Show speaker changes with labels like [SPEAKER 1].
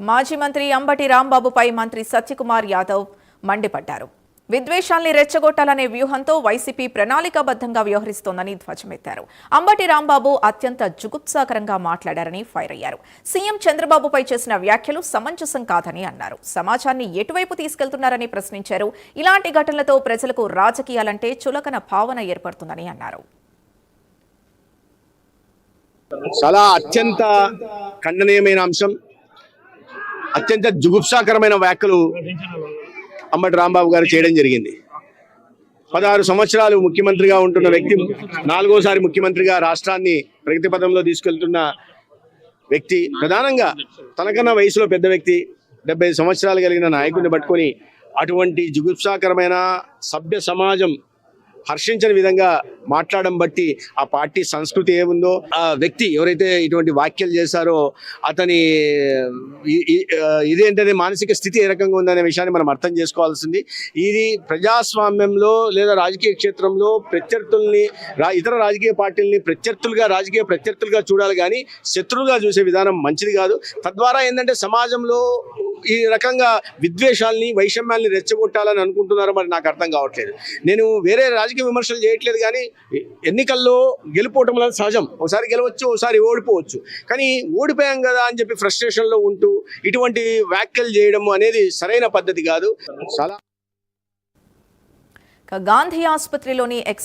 [SPEAKER 1] మాజీ మంత్రి అంబటి రాంబాబుపై మంత్రి సత్యకుమార్ యాదవ్ మండిపడ్డారు. విద్వేషాల్ని రెచ్చగొట్టాలనే వ్యూహంతో వైసీపీ ప్రణాళికాబద్ధంగా వ్యవహరిస్తోందని ధ్వజమెత్తారు. అంబటి రాంబాబు అత్యంత జుగుప్సాకరంగా మాట్లాడారని ఫైర్ అయ్యారు. సీఎం చంద్రబాబుపై చేసిన వ్యాఖ్యలు సమంజసం కాదని అన్నారు. సమాజాన్ని ఎటువైపు తీసుకెళ్తున్నారని ప్రశ్నించారు. ఇలాంటి ఘటనలతో ప్రజలకు రాజకీయాలంటే చులకన భావన ఏర్పడుతుందని అన్నారు.
[SPEAKER 2] చాలా అత్యంత ఖండనీయమైన అంశం, అత్యంత జుగుప్సాకరమైన వ్యాఖ్యలు అంబటి రాంబాబు గారు చేయడం జరిగింది. 16 సంవత్సరాలు ముఖ్యమంత్రిగా ఉంటున్న వ్యక్తి, 4వ ముఖ్యమంత్రిగా రాష్ట్రాన్ని ప్రగతి పథంలో తీసుకెళ్తున్న వ్యక్తి, ప్రధానంగా తనకన్నా వయసులో పెద్ద వ్యక్తి, 75 సంవత్సరాలు కలిగిన నాయకుడిని పట్టుకొని అటువంటి జుగుప్సాకరమైన సభ్య సమాజం హర్షించని విధంగా మాట్లాడడం బట్టి ఆ పార్టీ సంస్కృతి ఏముందో, ఆ వ్యక్తి ఎవరైతే ఇటువంటి వ్యాఖ్యలు చేశారో అతని ఇదేంటనే మానసిక స్థితి ఏ రకంగా ఉందనే విషయాన్ని మనం అర్థం చేసుకోవాల్సింది. ఇది ప్రజాస్వామ్యంలో లేదా రాజకీయ క్షేత్రంలో ప్రత్యర్థుల్ని, ఇతర రాజకీయ పార్టీలని రాజకీయ ప్రత్యర్థులుగా చూడాలి కానీ శత్రువులుగా చూసే విధానం మంచిది కాదు. తద్వారా ఏంటంటే సమాజంలో ఈ రకంగా విద్వేషాలని, వైషమ్యాల్ని రెచ్చగొట్టాలని అనుకుంటున్నారో మరి నాకు అర్థం కావట్లేదు. నేను వేరే రాజకీయ విమర్శలు చేయట్లేదు కానీ ఎన్నికల్లో గెలుపోవటం అనేది సహజం. ఒకసారి గెలవచ్చు, ఒకసారి ఓడిపోవచ్చు. కానీ ఓడిపోయాం కదా అని చెప్పి ఫ్రస్ట్రేషన్లో ఉంటూ ఇటువంటి వ్యాఖ్యలు చేయడం అనేది సరైన పద్ధతి కాదు. చాలా
[SPEAKER 1] గాంధీ ఆసుపత్రిలోని